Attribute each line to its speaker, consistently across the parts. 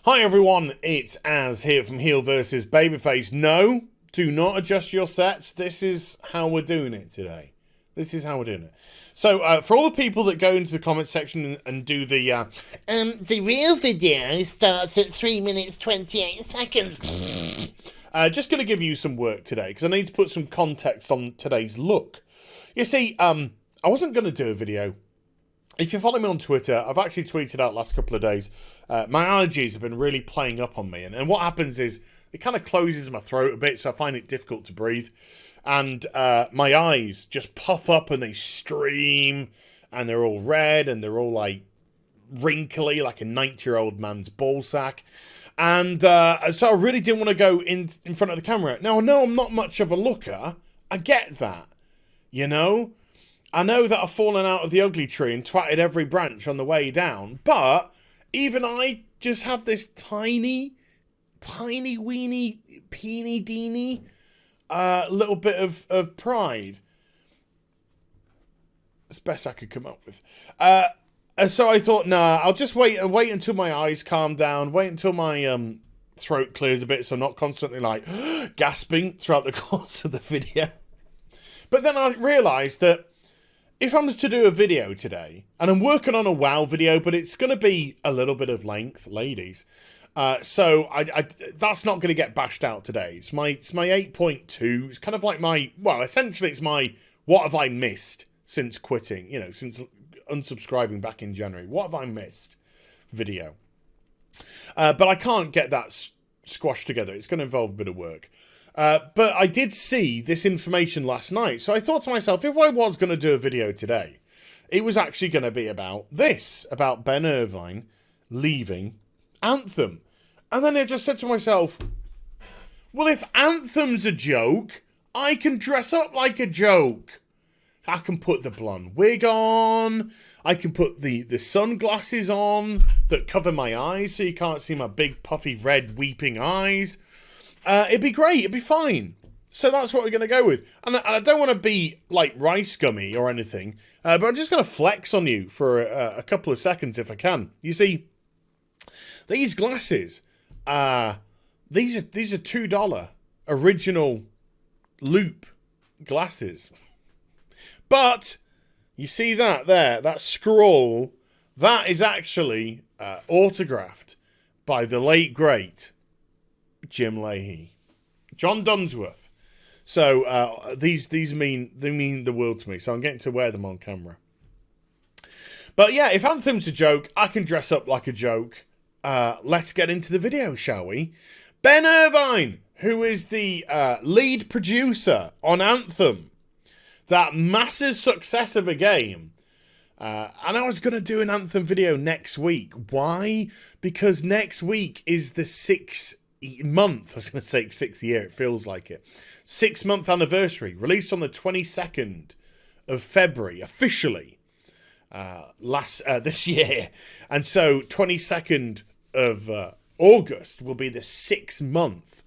Speaker 1: Hi everyone, it's Az here from HeelvsBabyface. No, do not adjust your sets. This is how we're doing it today. So, for all the people that go into the comment section and do the real video starts at 3 minutes 28 seconds. Just going to give you some work today because I need to put some context on today's look. You see, I wasn't going to do a video. If you follow me on Twitter, I've actually tweeted out last couple of days. My allergies have been really playing up on me. And what happens is it kind of closes my throat a bit, so I find it difficult to breathe. And my eyes just puff up and they stream. And they're all red and they're all like wrinkly, like a 90-year-old man's ballsack. And so I really didn't want to go in front of the camera. Now, I know I'm not much of a looker. I get that, you know. I know that I've fallen out of the ugly tree and twatted every branch on the way down, but even I just have this tiny weeny, peeny deeny little bit of pride. It's the best I could come up with. So I thought, nah, I'll just wait until my eyes calm down, wait until my throat clears a bit so I'm not constantly like gasping throughout the course of the video. But then I realised that if I was to do a video today, and I'm working on a WoW video, but it's going to be a little bit of length, ladies. So that's not going to get bashed out today. It's my 8.2. It's kind of like essentially it's my what have I missed since quitting, since unsubscribing back in January. What have I missed video? But I can't get that squashed together. It's going to involve a bit of work. But I did see this information last night, so I thought to myself, if I was going to do a video today, it was actually going to be about this, about Ben Irvine leaving Anthem. And then I just said to myself, well, if Anthem's a joke, I can dress up like a joke. I can put the blonde wig on, I can put the sunglasses on that cover my eyes so you can't see my big puffy red weeping eyes. It'd be great. It'd be fine. So that's what we're going to go with. And I don't want to be like rice gummy or anything, but I'm just going to flex on you for a couple of seconds if I can. You see, these glasses, these are $2 original loop glasses. But you see that there, that scroll, that is actually autographed by the late great Jim Leahy, John Dunsworth. So these mean the world to me. So I'm getting to wear them on camera. But yeah, if Anthem's a joke, I can dress up like a joke. Let's get into the video, shall we? Ben Irvine, who is the lead producer on Anthem, that massive success of a game. And I was going to do an Anthem video next week. Why? Because next week is the 6th month, I was going to say 6th year, it feels like it. 6-month anniversary, released on the 22nd of February, officially, this year. And so 22nd of August will be the 6-month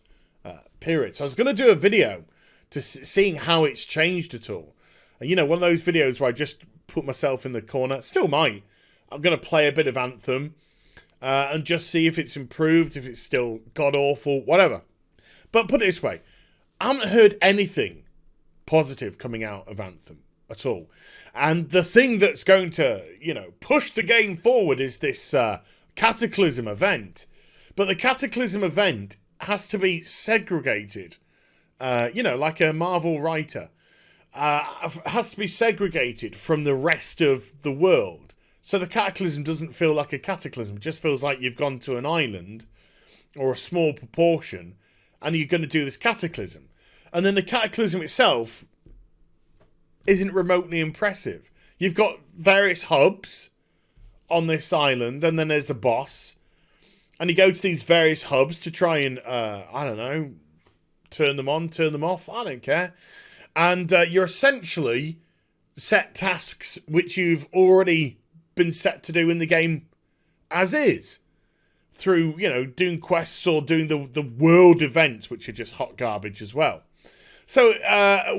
Speaker 1: period. So I was going to do a video to seeing how it's changed at all. And, one of those videos where I just put myself in the corner, still might. I'm going to play a bit of Anthem. And just see if it's improved, if it's still god-awful, whatever. But put it this way, I haven't heard anything positive coming out of Anthem at all. And the thing that's going to, push the game forward is this Cataclysm event. But the Cataclysm event has to be segregated, like a Marvel writer. Has to be segregated from the rest of the world. So the Cataclysm doesn't feel like a cataclysm. It just feels like you've gone to an island or a small proportion and you're going to do this Cataclysm. And then the Cataclysm itself isn't remotely impressive. You've got various hubs on this island and then there's the boss. And you go to these various hubs to try and, turn them on, turn them off. I don't care. And you're essentially set tasks which you've already been set to do in the game as is through, doing quests or doing the world events, which are just hot garbage as well. So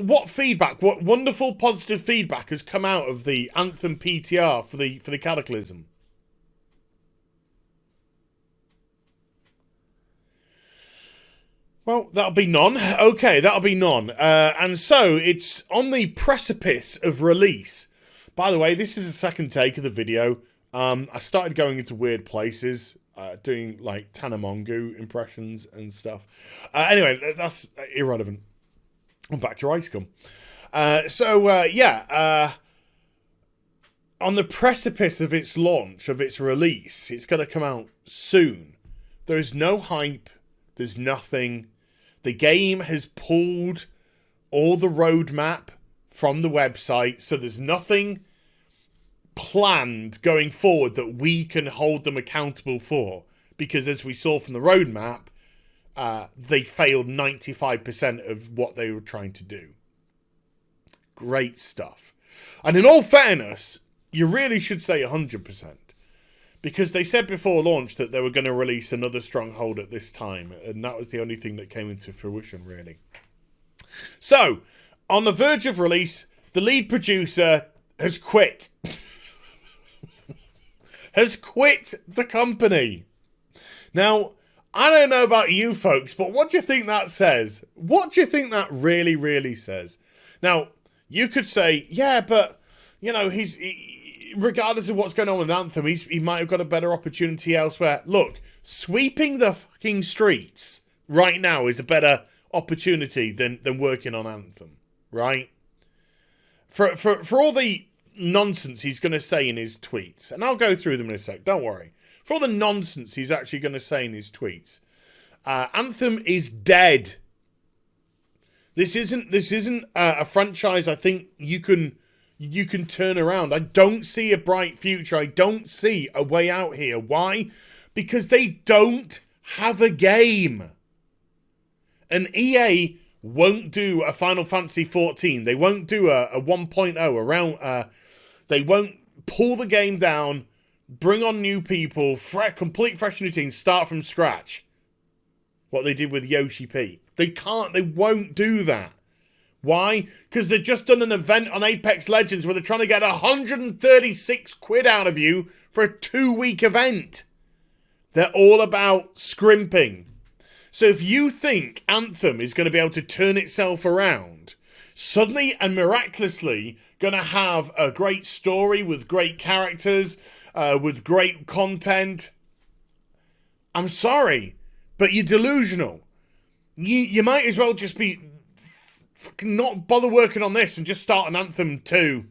Speaker 1: what wonderful positive feedback has come out of the Anthem PTR for the Cataclysm? Well, that'll be none. Okay, that'll be none. And so, it's on the precipice of release. By the way, this is the second take of the video. I started going into weird places, doing, like, Tanamongu impressions and stuff. Anyway, that's irrelevant. I'm back to Icecom. On the precipice of its launch, of its release, it's going to come out soon. There is no hype. There's nothing. The game has pulled all the roadmap from the website, so there's nothing planned going forward that we can hold them accountable for. Because as we saw from the roadmap, they failed 95% of what they were trying to do. Great stuff. And in all fairness, you really should say 100%. Because they said before launch that they were going to release another Stronghold at this time. And that was the only thing that came into fruition, really. So, on the verge of release, the lead producer has quit. Has quit the company. Now, I don't know about you folks, but what do you think that says? What do you think that really, really says? Now, you could say, yeah, but, you know, regardless of what's going on with Anthem, he might have got a better opportunity elsewhere. Look, sweeping the fucking streets right now is a better opportunity than working on Anthem, right? For all the nonsense he's going to say in his tweets, and I'll go through them in a sec, don't worry. For all the nonsense he's actually going to say in his tweets, Anthem is dead. This isn't a franchise I think you can turn around. I don't see a bright future. I don't see a way out here. Why? Because they don't have a game. And EA won't do a Final Fantasy 14. They won't do a 1.0 around. They won't pull the game down, bring on new people, complete fresh new team, start from scratch. What they did with Yoshi P. They can't. They won't do that. Why? Because they've just done an event on Apex Legends where they're trying to get 136 quid out of you for a 2-week event. They're all about scrimping. So if you think Anthem is going to be able to turn itself around, suddenly and miraculously going to have a great story with great characters, with great content, I'm sorry, but you're delusional. You might as well just be not bother working on this and just start an Anthem 2.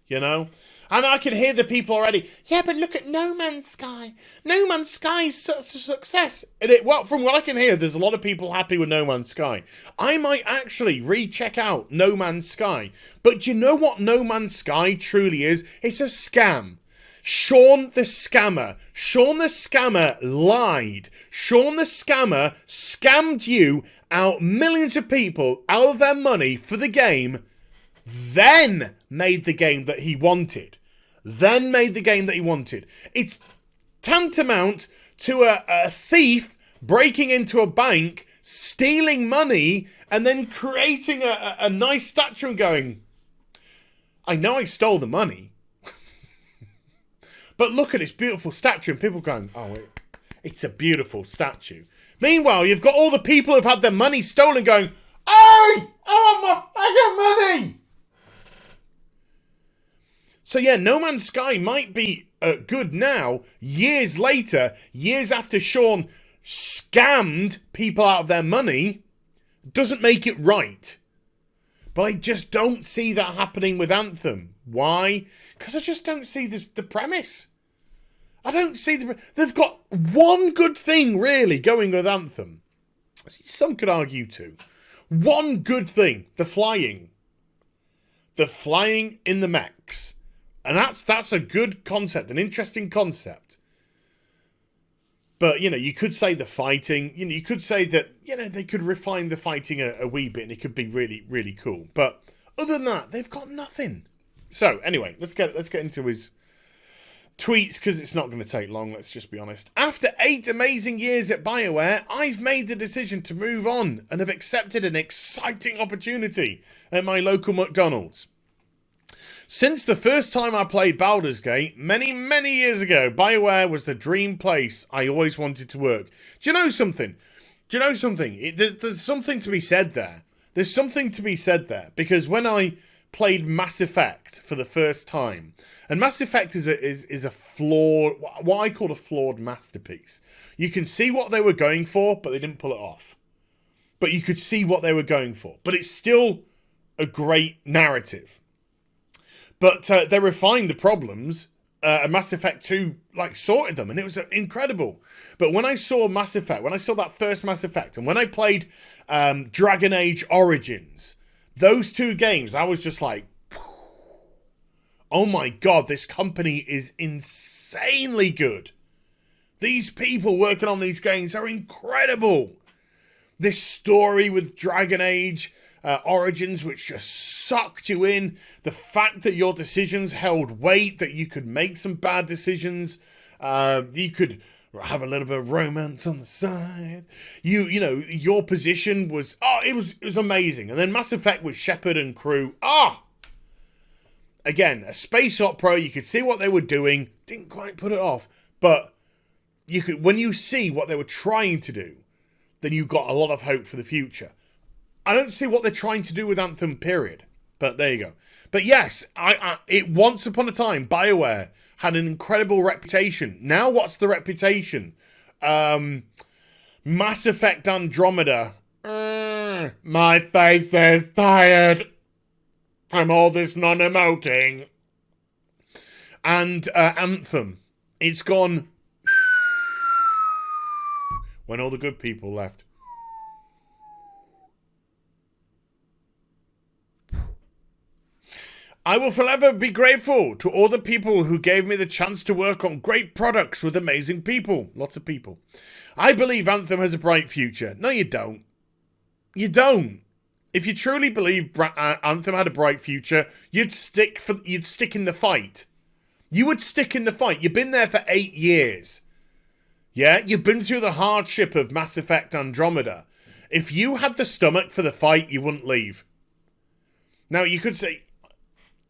Speaker 1: You know? And I can hear the people already, yeah, but look at No Man's Sky. No Man's Sky is such a success. Well, from what I can hear, there's a lot of people happy with No Man's Sky. I might actually recheck out No Man's Sky. But do you know what No Man's Sky truly is? It's a scam. Sean the Scammer. Sean the Scammer lied. Sean the Scammer scammed you out millions of people out of their money for the game, then made the game that he wanted. It's tantamount to a thief breaking into a bank, stealing money, and then creating a nice statue and going, I know I stole the money, but look at this beautiful statue, and people going, oh, it's a beautiful statue. Meanwhile, you've got all the people who've had their money stolen going, hey, I want my fucking money! So yeah, No Man's Sky might be good now, years later, years after Sean scammed people out of their money, doesn't make it right. But I just don't see that happening with Anthem. Why? Because I just don't see the premise. I don't see they've got one good thing really going with Anthem. Some could argue too. One good thing, the flying. The flying in the mechs. And that's a good concept, an interesting concept. But, you know, you could say the fighting, you know, you could say that, you know, they could refine the fighting a wee bit and it could be really, really cool. But other than that, they've got nothing. So, anyway, let's get into his tweets, because it's not going to take long, let's just be honest. After 8 amazing years at BioWare, I've made the decision to move on and have accepted an exciting opportunity at my local McDonald's. Since the first time I played Baldur's Gate, many, many years ago, BioWare was the dream place I always wanted to work. Do you know something? Do you know something? There's something to be said there. There's something to be said there, because when I played Mass Effect for the first time, and Mass Effect is a flawed, what I call a flawed masterpiece. You can see what they were going for, but they didn't pull it off. But you could see what they were going for. But it's still a great narrative. But they refined the problems. And Mass Effect 2 sorted them, and it was incredible. But when I saw Mass Effect, when I saw that first Mass Effect, and when I played Dragon Age Origins, those two games, I was just like, oh my god, this company is insanely good. These people working on these games are incredible. This story with Dragon Age Origins, which just sucked you in. The fact that your decisions held weight, that you could make some bad decisions. You could have a little bit of romance on the side. You know, your position was, it was amazing. And then Mass Effect with Shepard and crew. Again, a space opera. You could see what they were doing. Didn't quite put it off. But you could, when you see what they were trying to do, then you got a lot of hope for the future. I don't see what they're trying to do with Anthem, period. But there you go. But yes, it once upon a time, BioWare had an incredible reputation. Now what's the reputation? Mass Effect Andromeda. My face is tired from all this non-emoting. And Anthem. It's gone when all the good people left. I will forever be grateful to all the people who gave me the chance to work on great products with amazing people. Lots of people. I believe Anthem has a bright future. No, you don't. You don't. If you truly believe Anthem had a bright future, you'd stick in the fight. You would stick in the fight. You've been there for 8 years. Yeah, you've been through the hardship of Mass Effect Andromeda. If you had the stomach for the fight, you wouldn't leave. Now, you could say,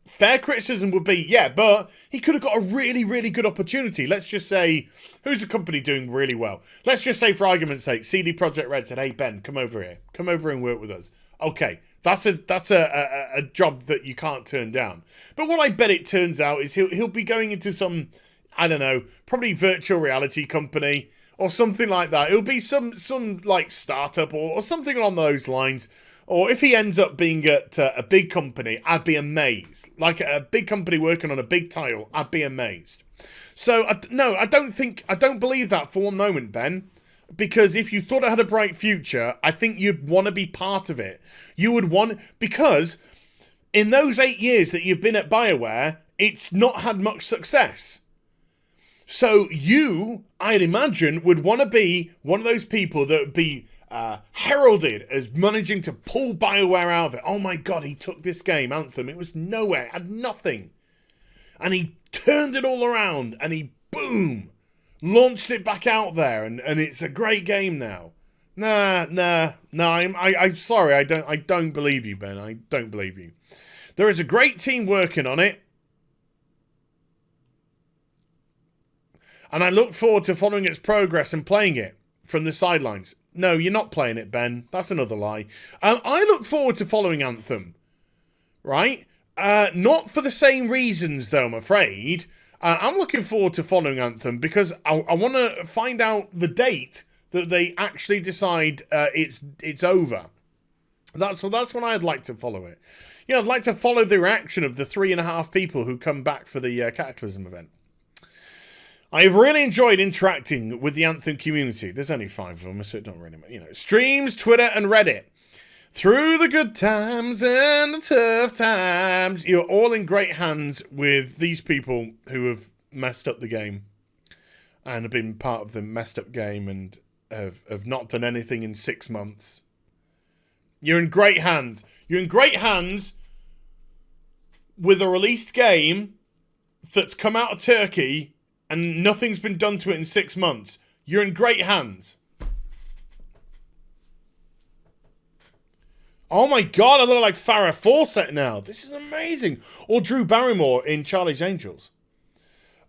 Speaker 1: fair criticism would be, yeah, but he could have got a really, really good opportunity. Let's just say, who's a company doing really well? Let's just say, for argument's sake, CD Projekt Red said, hey, Ben, come over here. Come over and work with us. Okay, that's a job that you can't turn down. But what I bet it turns out is he'll be going into some, I don't know, probably virtual reality company or something like that. It'll be some like startup or something along those lines. Or if he ends up being at a big company, I'd be amazed. Like a big company working on a big title, I'd be amazed. So, no, I don't believe that for one moment, Ben. Because if you thought it had a bright future, I think you'd want to be part of it. You would want, because in those 8 years that you've been at BioWare, it's not had much success. So you, I'd imagine, would want to be one of those people that would be heralded as managing to pull BioWare out of it. Oh my god, he took this game, Anthem. It was nowhere, it had nothing. And he turned it all around and he, boom, launched it back out there, and it's a great game now. Nah, I'm sorry, I don't believe you, Ben. I don't believe you. There is a great team working on it. And I look forward to following its progress and playing it from the sidelines. No, you're not playing it, Ben. That's another lie. I look forward to following Anthem. Right? Not for the same reasons, though, I'm afraid. I'm looking forward to following Anthem because I want to find out the date that they actually decide it's over. That's when I'd like to follow it. You know, I'd like to follow the reaction of the 3.5 people who come back for the Cataclysm event. I've really enjoyed interacting with the Anthem community. There's only 5 of them, so it don't really matter. You know, streams, Twitter, and Reddit. Through the good times and the tough times, you're all in great hands with these people who have messed up the game and have been part of the messed up game and have not done anything in 6 months. You're in great hands. You're in great hands with a released game that's come out of Turkey and nothing's been done to it in 6 months. You're in great hands. Oh my god, I look like Farrah Fawcett now. This is amazing. Or Drew Barrymore in Charlie's Angels.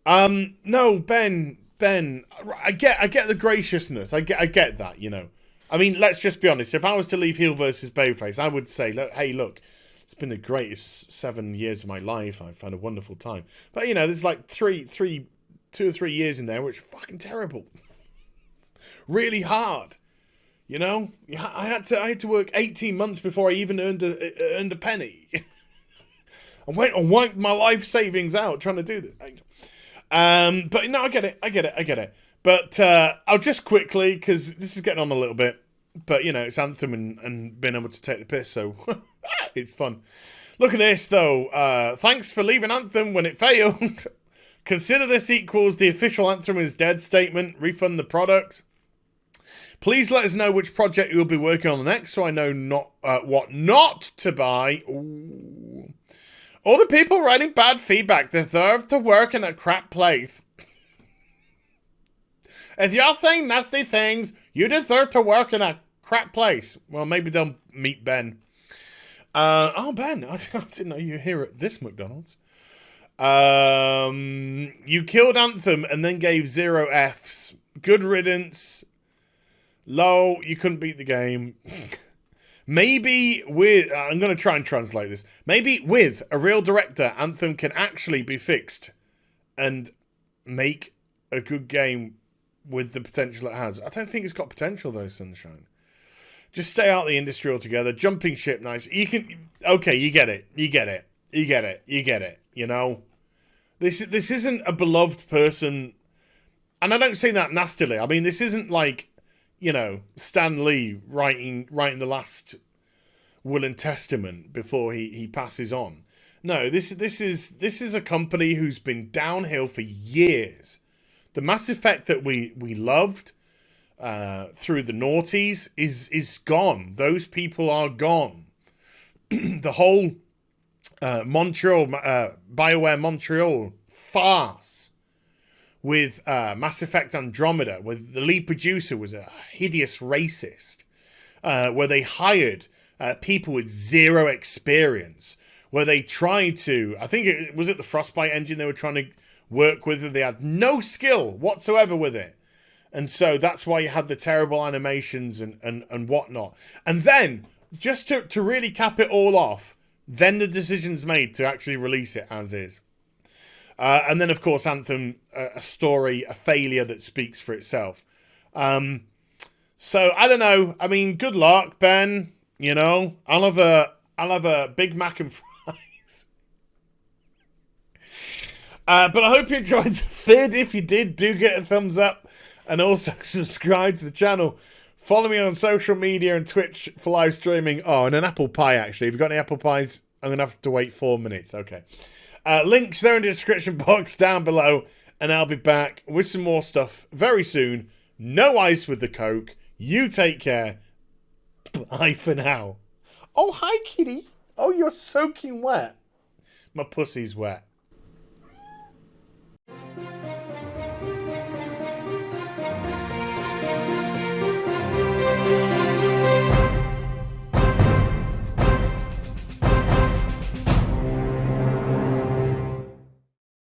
Speaker 1: No, Ben, I get the graciousness. I get that, you know. I mean, let's just be honest. If I was to leave Heel versus Babyface, I would say, look, hey, look, it's been the greatest 7 years of my life. I've had a wonderful time. But, you know, there's like 2 or 3 years in there which are fucking terrible. Really hard. You know? I had to work 18 months before I even earned a penny. I went and wiped my life savings out trying to do this. But no, I get it. But I'll just quickly, because this is getting on a little bit, but you know, it's Anthem and being able to take the piss, so it's fun. Look at this though. Thanks for leaving Anthem when it failed. Consider this equals the official Anthem is dead statement. Refund the product. Please let us know which project you'll be working on next, so I know what not to buy. Ooh. All the people writing bad feedback deserve to work in a crap place. If you're saying nasty things, you deserve to work in a crap place. Well, maybe they'll meet Ben. Oh, Ben, I didn't know you were here at this McDonald's. You killed Anthem and then gave 0 Fs. Good riddance. Low, you couldn't beat the game. Maybe with... I'm going to try and translate this. Maybe with a real director, Anthem can actually be fixed and make a good game with the potential it has. I don't think it's got potential, though, Sunshine. Just stay out of the industry altogether. Jumping ship, nice. You can... Okay, you get it. You know? This isn't a beloved person. And I don't say that nastily. I mean, this isn't like... You know, Stan Lee writing the last will and testament before he passes on. No, this is a company who's been downhill for years. The Mass Effect that we loved through the noughties is gone. Those people are gone. The whole BioWare Montreal farce. With Mass Effect Andromeda, where the lead producer was a hideous racist, where they hired people with 0 experience, where they tried to, I think it was the Frostbite engine they were trying to work with, and they had no skill whatsoever with it. And so that's why you had the terrible animations and whatnot. And then, just to really cap it all off, then the decision's made to actually release it as is. And then, of course, Anthem, a story, a failure that speaks for itself. So, I don't know. I mean, good luck, Ben. You know, I'll have a Big Mac and fries. But I hope you enjoyed the vid. If you did, do get a thumbs up. And also subscribe to the channel. Follow me on social media and Twitch for live streaming. Oh, and an apple pie, actually. If you've got any apple pies, I'm going to have to wait 4 minutes. Okay. Links there in the description box down below, and I'll be back with some more stuff very soon. No ice with the Coke. You take care. Bye for now. Oh, hi, kitty. Oh, you're soaking wet. My pussy's wet.